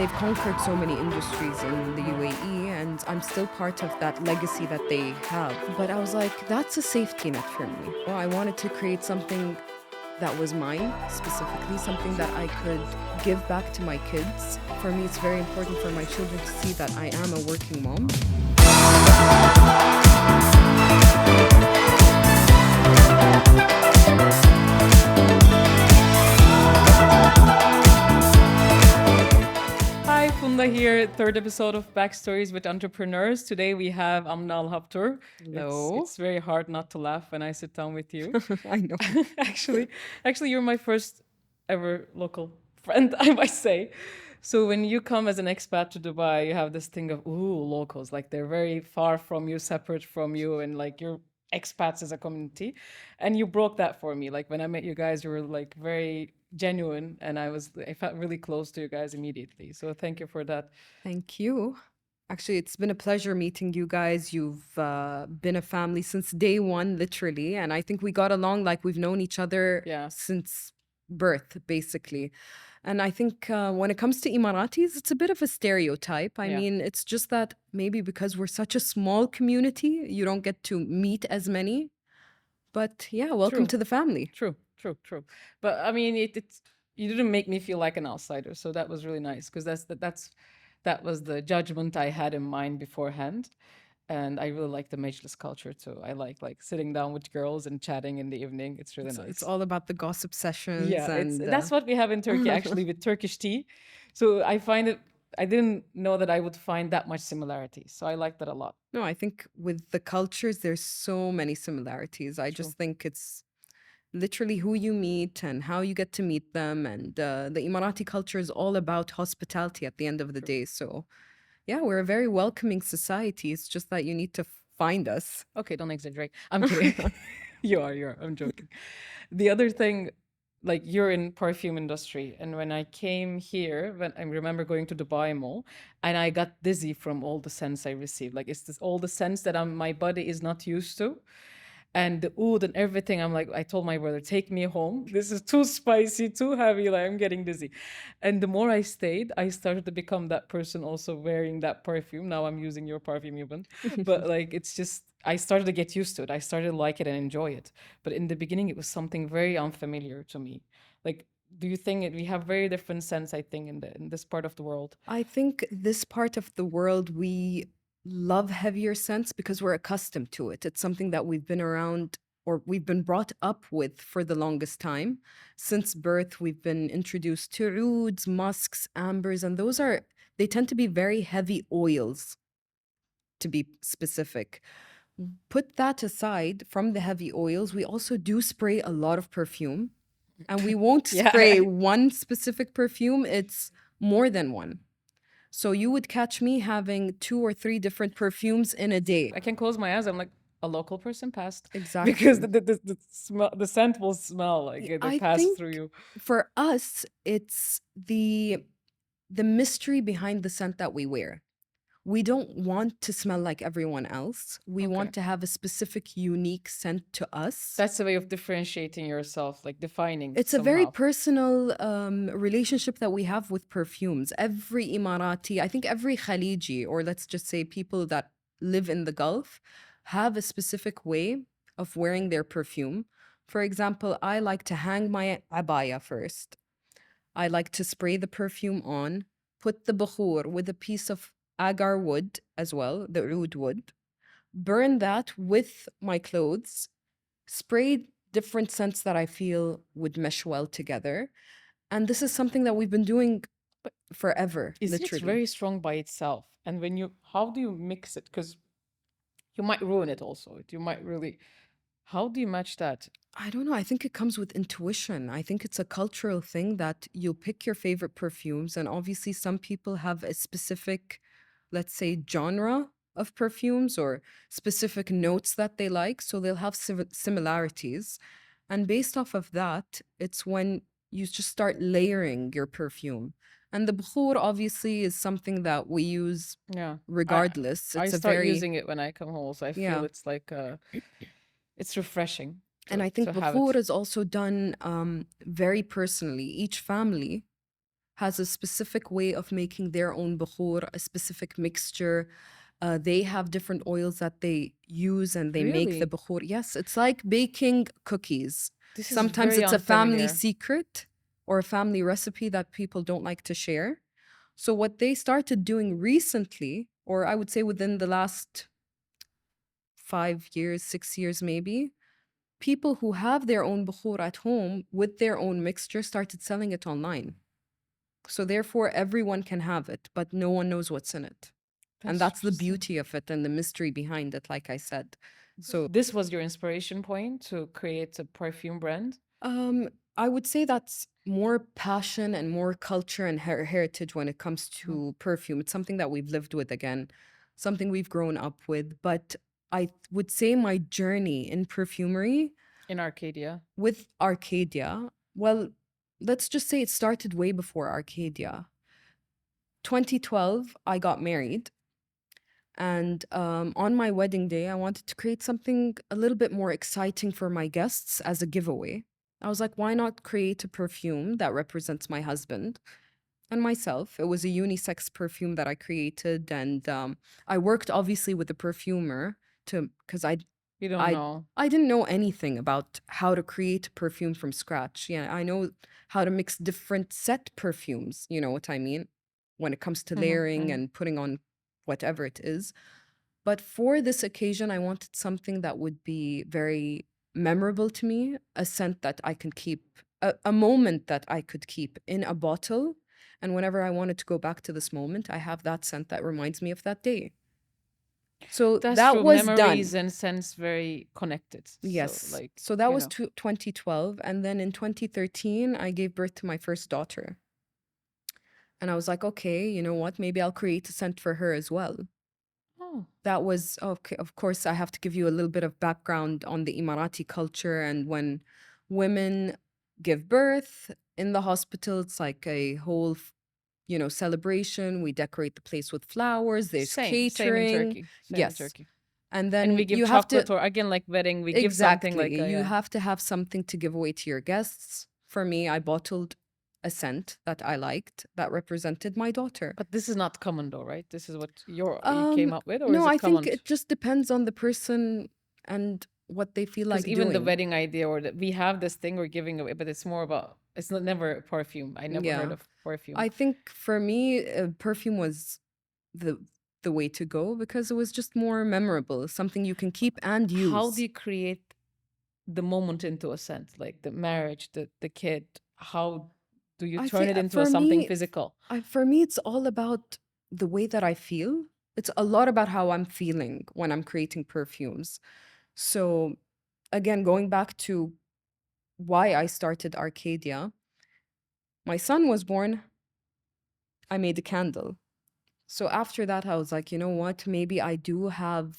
they've conquered so many industries in the UAE, and I'm still part of that legacy that they have. But I was like, that's a safety net for me. Well, I wanted to create something that was mine, specifically, something that I could give back to my kids. For me, it's very important for my children to see that I am a working mom. Hi, Funda here, third episode of Backstories with Entrepreneurs. Today we have Amna Al Habtoor. Hello. It's very hard not to laugh when I sit down with you. I know. actually, you're my first ever local friend, I might say. So when you come as an expat to Dubai, you have this thing of, ooh, locals, like they're very far from you, separate from you, and like you're expats as a community. And you broke that for me. Like when I met you guys, you were like very genuine, and I felt really close to you guys immediately. So thank you for that. Thank you. Actually, it's been a pleasure meeting you guys. You've been a family since day one, literally. And I think we got along like we've known each other Yeah. since birth, basically. And I think when it comes to Emiratis, it's a bit of a stereotype. I Yeah. mean, it's just that maybe because we're such a small community, you don't get to meet as many. But yeah, welcome True. to the family. True. But I mean, it's you didn't make me feel like an outsider, so that was really nice because that was the judgment I had in mind beforehand. And I really like the Majlis culture too. I like sitting down with girls and chatting in the evening. It's really nice. It's all about the gossip sessions. Yeah, and that's what we have in Turkey actually with Turkish tea. So I didn't know that I would find that much similarity. So I like that a lot. No, I think with the cultures, there's so many similarities. I just think it's literally who you meet and how you get to meet them. And the Emirati culture is all about hospitality at the end of the day. So, yeah, we're a very welcoming society. It's just that you need to find us. Okay, don't exaggerate. I'm kidding. You are. I'm joking. The other thing, like you're in perfume industry, and when I came here, when I remember going to Dubai Mall, and I got dizzy from all the scents I received. Like it's this all the scents that my body is not used to. And the oud and everything, I'm like, I told my brother, take me home. This is too spicy, too heavy. Like I'm getting dizzy. And the more I stayed, I started to become that person also wearing that perfume. Now I'm using your perfume even. But like it's just I started to get used to it. I started to like it and enjoy it. But in the beginning it was something very unfamiliar to me. Like do you think we have very different sense, I think, in this part of the world? I think this part of the world, we love heavier scents because we're accustomed to it. It's something that we've been around or we've been brought up with for the longest time. Since birth, we've been introduced to ouds, musks, ambers, and they tend to be very heavy oils, to be specific. Put that aside from the heavy oils, we also do spray a lot of perfume. And we won't Yeah. spray one specific perfume, it's more than one. So you would catch me having 2 or 3 different perfumes in a day. I can close my eyes. I'm like, a local person passed. Exactly. Because the smell, the scent will smell like they I pass think through you. for us, it's the mystery behind the scent that we wear. We don't want to smell like everyone else. We Okay. want to have a specific, unique scent to us. That's the way of differentiating yourself, like defining. It's a very somehow. personal relationship that we have with perfumes. Every Emirati, I think every Khaliji, or let's just say people that live in the Gulf, have a specific way of wearing their perfume. For example, I like to hang my abaya first. I like to spray the perfume on, put the bukhur with a piece of agar wood as well, the oud wood, burn that with my clothes, spray different scents that I feel would mesh well together. And this is something that we've been doing forever, Is literally. it very strong by itself? And when how do you mix it? Because you might ruin it also. You might really, how do you match that? I don't know. I think it comes with intuition. I think it's a cultural thing that you'll pick your favorite perfumes. And obviously, some people have a specific, let's say, genre of perfumes or specific notes that they like. So they'll have similarities. And based off of that, it's when you just start layering your perfume. And the bukhur obviously is something that we use Yeah. regardless. I It's a start very, using it when I come home, so I feel Yeah. it's like it's refreshing. and I think to have bukhur it. is also done very personally. Each family has a specific way of making their own bukhur, a specific mixture. They have different oils that they use and they make the Really? bukhur. Yes, it's like baking cookies. This is Sometimes very it's a family unfamiliar. secret or a family recipe that people don't like to share. So, what they started doing recently, or I would say within the last 5 years, 6 years maybe, people who have their own bukhur at home with their own mixture started selling it online. So therefore, everyone can have it, but no one knows what's in it. And That's that's the interesting. beauty of it and the mystery behind it, like I said. So This was your inspiration point to create a perfume brand? um, I would say that's more passion and more culture and heritage when it comes Mhm. to perfume. It's something that we've lived with again, something we've grown up with. But I would say my journey in perfumery In Arcadia. with Arcadia, well, let's just say it started way before Arcadia. 2012, I got married. And on my wedding day, I wanted to create something a little bit more exciting for my guests as a giveaway. I was like, why not create a perfume that represents my husband and myself? It was a unisex perfume that I created, and I worked obviously with a perfumer to because You don't I know. I didn't know anything about how to create a perfume from scratch. Yeah, I know how to mix different set perfumes. You know what I mean when it comes to Mhm, layering mhm. and putting on whatever it is. But for this occasion, I wanted something that would be very memorable to me, a scent that I can keep, a moment that I could keep in a bottle. And whenever I wanted to go back to this moment, I have that scent that reminds me of that day. So That's that true. was done. Memories and sense very connected. So Yes. like, So that you was know. 2012. And then in 2013, I gave birth to my first daughter. And I was like, okay, you know what? Maybe I'll create a scent for her as well. Oh, That was okay. Of course, I have to give you a little bit of background on the Emirati culture. And when women give birth in the hospital, it's like a whole, celebration. We decorate the place with flowers, there's same in catering. Turkey. Same in Yes. Turkey. And And we then give you have to, chocolate, or again, like wedding, we give something like exactly, you a, have to have something to give away to your guests. For me, I bottled a scent that I liked that represented my daughter. but this is not common though, right? This is what you Um, came up with, or no, is I it think common? it just depends on the person and what they feel Because like even the doing. wedding idea, or that we have this thing we're giving away, but it's more about, it's not never a perfume. I never heard Yeah. of perfume. I think for me, perfume was the the way to go because it was just more memorable, something you can keep and How do use. you create the moment into a scent, like the marriage, the kid? How do you I turn think it into a for something me, physical? it's all about the way that I feel. It's a lot about how I'm feeling when I'm creating perfumes. So again, going back to why I started Arcadia, my son was born, I made a candle. So after that, I was like, you know what? Maybe I do have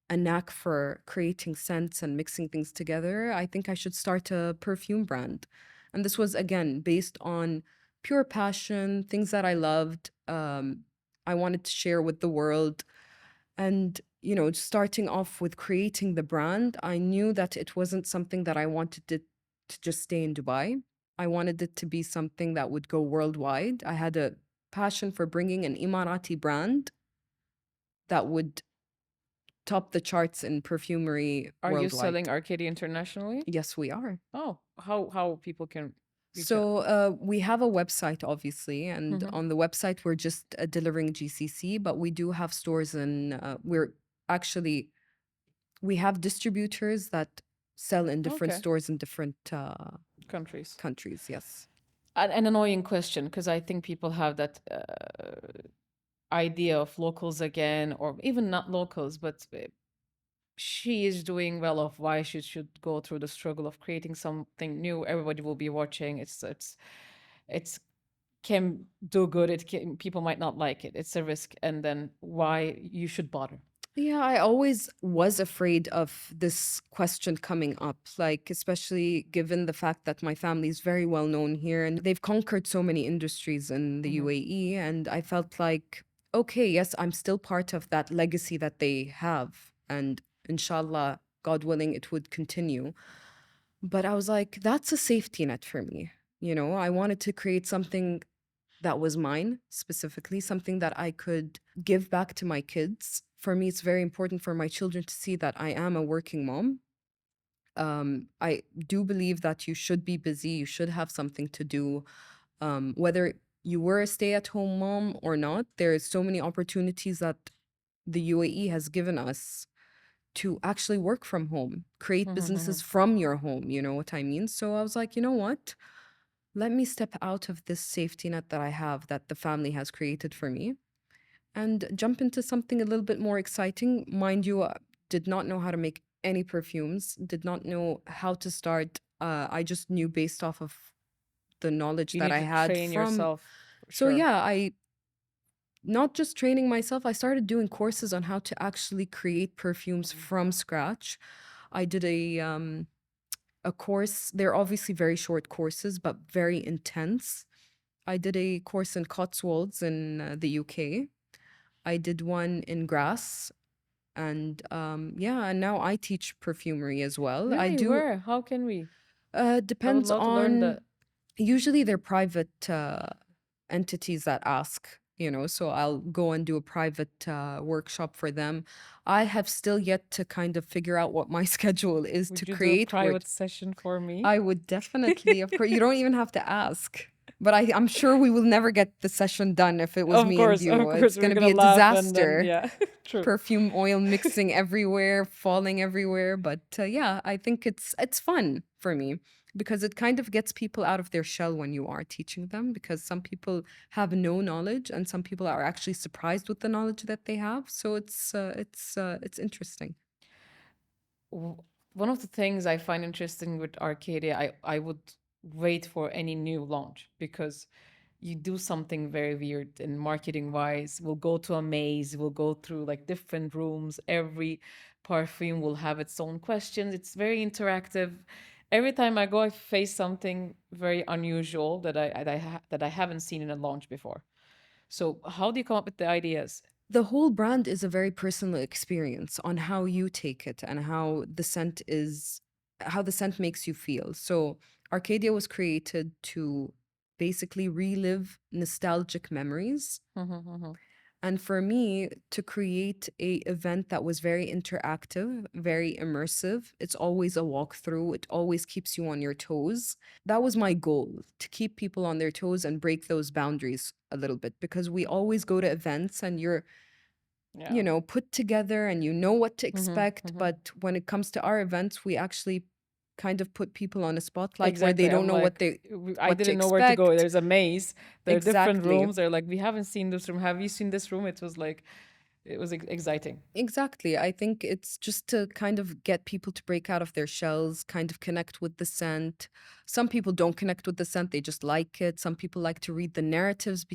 a knack for creating scents and mixing things together. I think I should start a perfume brand. And this was, again, based on pure passion, things that I loved. I wanted to share with the world. And, starting off with creating the brand, I knew that it wasn't something that I wanted it to just stay in Dubai. I wanted it to be something that would go worldwide. I had a passion for bringing an Emirati brand that would top the charts in perfumery Are you worldwide. selling Arcadia internationally? Yes, we are. Oh, how people can reach out? So we have a website, obviously, and Mhm. on the website we're just delivering GCC, but we do have stores in. We're actually we have distributors that sell in different Okay, stores in different countries. countries. Yes. An annoying question, because I think people have that idea of locals again, or even not locals, but she is doing well, of why she should go through the struggle of creating something new. Everybody will be watching. It's can do good. It can, people might not like it. It's a risk, and then why you should bother. Yeah, I always was afraid of this question coming up, like, especially given the fact that my family is very well known here and they've conquered so many industries in the Mhm. UAE. And I felt like, okay, yes, I'm still part of that legacy that they have. And inshallah, God willing, it would continue. But I was like, that's a safety net for me. I wanted to create something that was mine specifically, something that I could give back to my kids. For me, it's very important for my children to see that I am a working mom. I do believe that you should be busy, you should have something to do. Whether you were a stay-at-home mom or not, there's so many opportunities that the UAE has given us to actually work from home, create businesses from your home, you know what I mean? So I was like, you know what? Let me step out of this safety net that I have that the family has created for me and jump into something a little bit more exciting. Mind you, did not know how to make any perfumes, did not know how to start. I just knew based off of the knowledge You that need I to had train from. yourself for So sure. yeah, I not just training myself, I started doing courses on how to actually create perfumes from scratch. I did a course. They're obviously very short courses, but very intense. I did a course in Cotswolds in the UK. I did one in Grass, and yeah, and now I teach perfumery as well. I Really? do. Where? How can we? I would Depends love to learn on. that. Usually, they're private entities that ask. You know, so I'll go and do a private workshop for them. I have still yet to kind of figure out what my schedule is to Would you do a create where private session for me? I would definitely, of course, you don't even have to ask. But I'm sure we will never get the session done if it was me and Of you. course, It's we're going to gonna be a laugh and then disaster. yeah, true. Perfume oil mixing everywhere, falling everywhere. But yeah, I think it's fun for me because it kind of gets people out of their shell when you are teaching them. Because some people have no knowledge, and some people are actually surprised with the knowledge that they have. So it's interesting. w- One of the things I find interesting with Arcadia, I would wait for any new launch because you do something very weird in marketing wise. We'll go to a maze, we'll go through like different rooms. Every perfume will have its own questions. It's very interactive. Every time I go, I face something very unusual that I haven't seen in a launch before. So how do you come up with the ideas? The whole brand is a very personal experience on how you take it and how the scent makes you feel. So Arcadia was created to basically relive nostalgic memories. And for me to create a event that was very interactive, very immersive, it's always a walkthrough, it always keeps you on your toes. That was my goal, to keep people on their toes and break those boundaries a little bit, because we always go to events and you're, Yeah. put together and you know what to expect. But when it comes to our events, we actually kind of put people on a spotlight where they Exactly. don't I'm know like, I what to didn't know where to go. expect. There's a maze. There are different Exactly. rooms. They're like, we haven't seen this room. Have you seen this room? It was like, it was exciting. Exactly. I think it's just to kind of get people to break out of their shells, kind of connect with the scent. Some people don't connect with the scent, they just like it. Some people like to read the narratives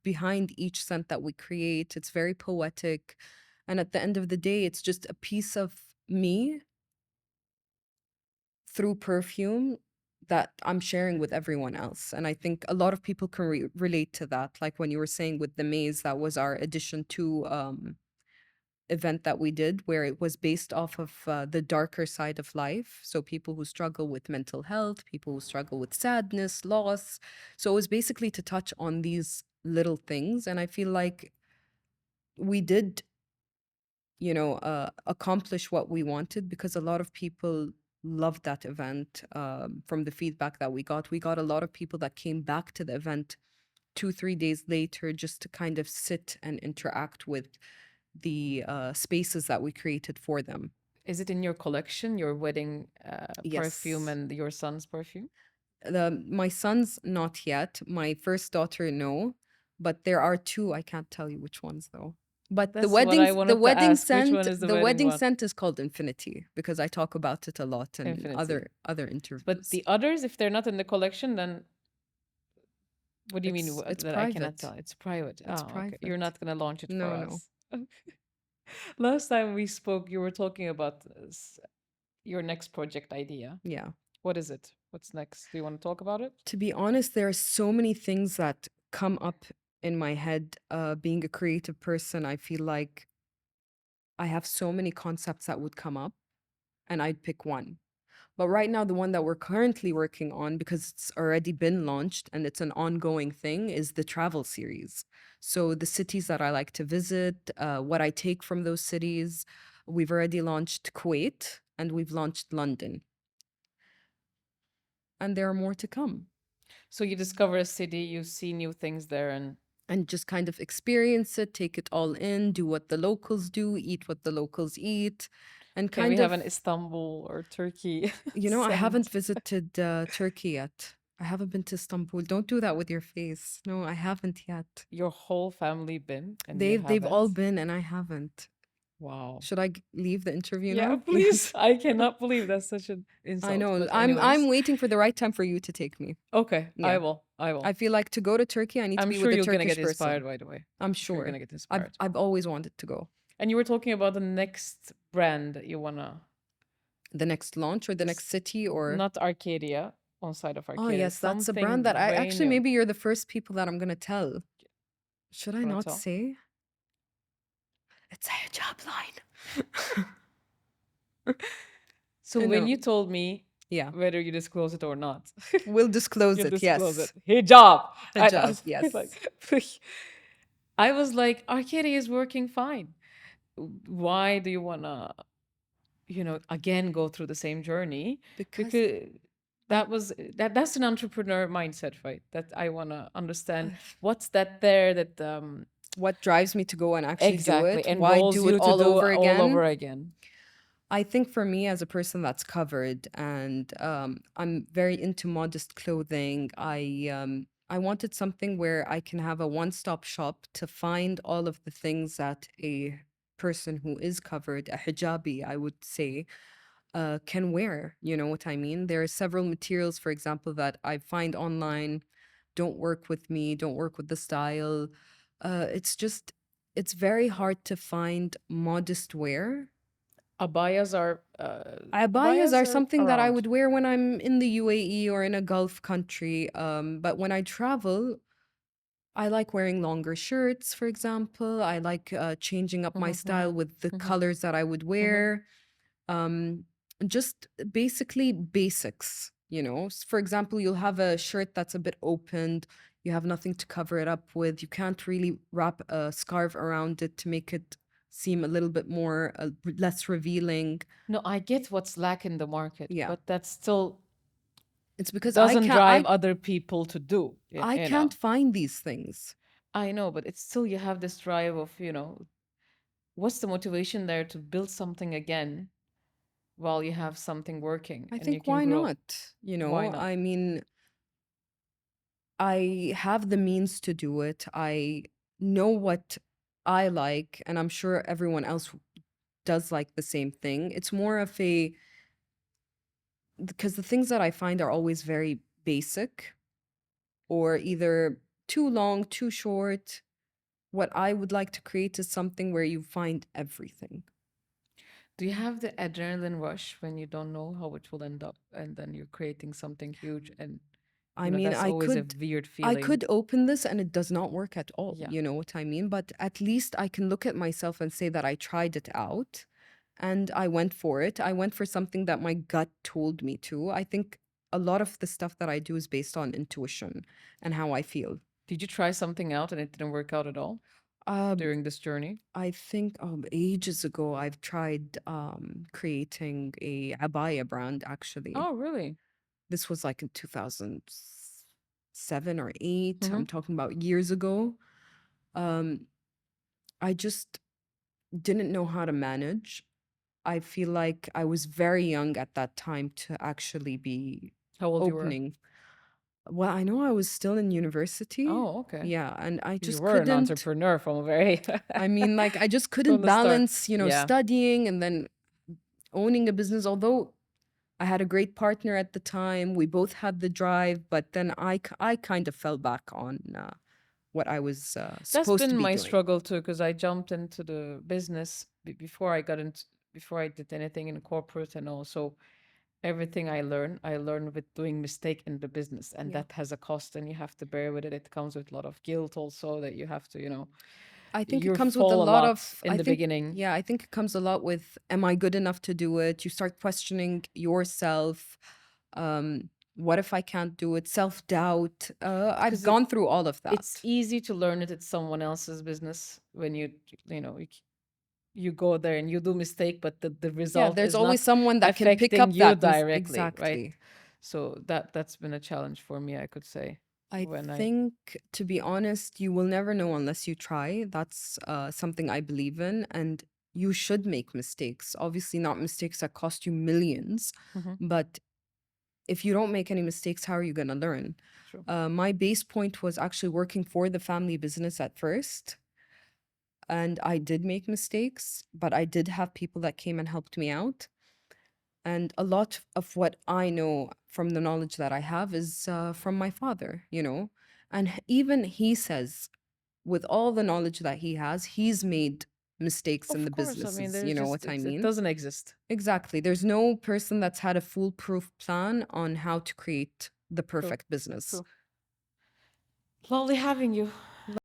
behind each scent that we create. It's very poetic. And at the end of the day, it's just a piece of me through perfume that I'm sharing with everyone else. And I think a lot of people can relate to that. Like when you were saying with the maze, that was our addition to event that we did, where it was based off of the darker side of life. So people who struggle with mental health, people who struggle with sadness, loss. So it was basically to touch on these little things. And I feel like we did, accomplish what we wanted, because a lot of people loved that event. From the feedback that we got a lot of people that came back to the event 2 3 days later just to kind of sit and interact with the spaces that we created for them. Is it in your collection, your wedding perfume Yes. and your son's perfume? My son's not yet. My first daughter, no. But there are two. I can't tell you which ones though. But That's what I the wanted to wedding ask. Which one scent, is the the wedding wedding one? scent is called Infinity because I talk about it a lot in Infinity. other But interviews. the others, if they're not in the collection, then what do you mean It's that I cannot private. tell? It's private. It's Oh, okay. You're private. not gonna launch it for No, no. us. Last time we spoke, you were talking about your next project idea. Yeah. What is it? What's next? Do you want to talk about it? To be honest, there are so many things that come up in my head. Being a creative person, I feel like I have so many concepts that would come up and I'd pick one. But right now, the one that we're currently working on, because it's already been launched and it's an ongoing thing, is the travel series. So the cities that I like to visit, what I take from those cities. We've already launched Kuwait and we've launched London, and there are more to come. So you discover a city, you see new things there, And just kind of experience it, take it all in, do what the locals do, eat what the locals eat, and can we kind have of, an Istanbul or Turkey I haven't scent? visited Turkey yet. I haven't been to Istanbul. Don't do that with your face. No, I haven't yet. Your whole family been and you They've all haven't? been and I haven't. Wow. Should I leave the interview Yeah, now? please. Yes. I cannot believe that's such an I insult. know. But I'm anyways, waiting for the right time for you to take me. okay, I Yeah. will. I I will. feel like to go to Turkey, I need to I'm be sure with a you're gonna Turkish get inspired, person. by the way. I'm I'm sure you're sure. gonna get inspired. I've always wanted to go. And you were talking about the next brand that you wanna The next launch or the s- next city or not Arcadia, on side of oh Arcadia, yes, that's a brand something that I way actually new. maybe you're the first people that I'm gonna tell. Should I Wanna not tell? say? It's a hijab line. So when No. you told me Yeah. whether you disclose it or not, We'll disclose you'll it. disclose it. Yes. Hijab. I Hijab. was Yes. like, I was like, Arcadia is working fine. Why do you wanna, again go through the same journey? Because Because I that's an entrepreneur mindset, right? That I wanna understand uh, what's that there that what drives me to go and actually do exactly it? Why enrolls do it you to all do over all over again? again. I think for me, as a person that's covered and I'm very into modest clothing, I wanted something where I can have a one-stop shop to find all of the things that a person who is covered, a hijabi, I would say, can wear. You know what I mean? There are several materials, for example, that I find online don't work with me, don't work with the style. It's just, it's very hard to find modest wear. Abayas are Abayas abayas are are something that I around. would wear when I'm in the UAE or in a Gulf country. But when I travel, I like wearing longer shirts, for example. I like changing up my Hmm, style with the hmm, colors that I would hmm. wear. Um, just basically basics, For example, you'll have a shirt that's a bit opened. You have nothing to cover it up with. You can't really wrap a scarf around it to make it seem a little bit more less revealing. No, I get what's lack in the market, Yeah. but that still It's because doesn't drive other people to do, I can't find these things. I know, but it's still you have this drive of, what's the motivation there to build something again while you have something working I and you think can why grow? not? Why not? I mean, I have the means to do it. I know what I like, and I'm sure everyone else does like the same thing. It's more of a because the things that I find are always very basic or either too long, too short. What I would like to create is something where you find everything. Do you have the adrenaline rush when you don't know how it will end up and then you're creating something huge and I mean, that's always a weird I feeling. could open this and it does not work at all. Yeah. You know what I mean? But at least I can look at myself and say that I tried it out and I went for it. I went for something that my gut told me to. I think a lot of the stuff that I do is based on intuition and how I feel. Did you try something out and it didn't work out at all Um, during this journey? I think ages ago I've tried creating a abaya brand actually. Oh, really? This was like in 2007 or 8. Mm-hmm. I'm talking about years ago. Um, I just didn't know how to manage. I feel like I was very young at that time to actually be How old you were? opening. Well, I know I was still in university. Oh, okay. Yeah, and I You just were an couldn't. entrepreneur from a very I mean, like, I just from couldn't the start. balance, Yeah. studying and then owning a business. Although I had a great partner at the time, we both had the drive, but then I kind of fell back on what I was That's supposed to been be my doing. struggle too, because I jumped into the business before I did anything in corporate, and also everything I learned with doing mistake in the business, and Yeah. that has a cost, and you have to bear with it. It comes with a lot of guilt also that you have to, I think it You comes with a fall a lot lot of, in the beginning. yeah, I think it comes a lot with, am I good enough to do it? You start questioning yourself. What if I can't do it? Self-doubt. I've Because gone through all of it's that. easy to learn it. It's someone else's business when you know, you go there and you do mistake, but the Yeah, result there's is always not someone that can pick affecting up you that directly, right? exactly. So that's been a challenge for me, I could say, I when I think, to be honest, you will never know unless you try. That's something I believe in. And you should make mistakes. Obviously, not mistakes that cost you millions, Mhm. but if you don't make any mistakes, how are you going to learn? True. My base point was actually working for the family business at first. And I did make mistakes, but I did have people that came and helped me out. And a lot of what I know from the knowledge that I have is from my father, you know. And even he says, with all the knowledge that he has, he's made mistakes in Of the course, I mean, businesses. You there's know just what I it mean? doesn't exist. Exactly. There's no person that's had a foolproof plan on how to create the True. perfect business. True. Lovely having you.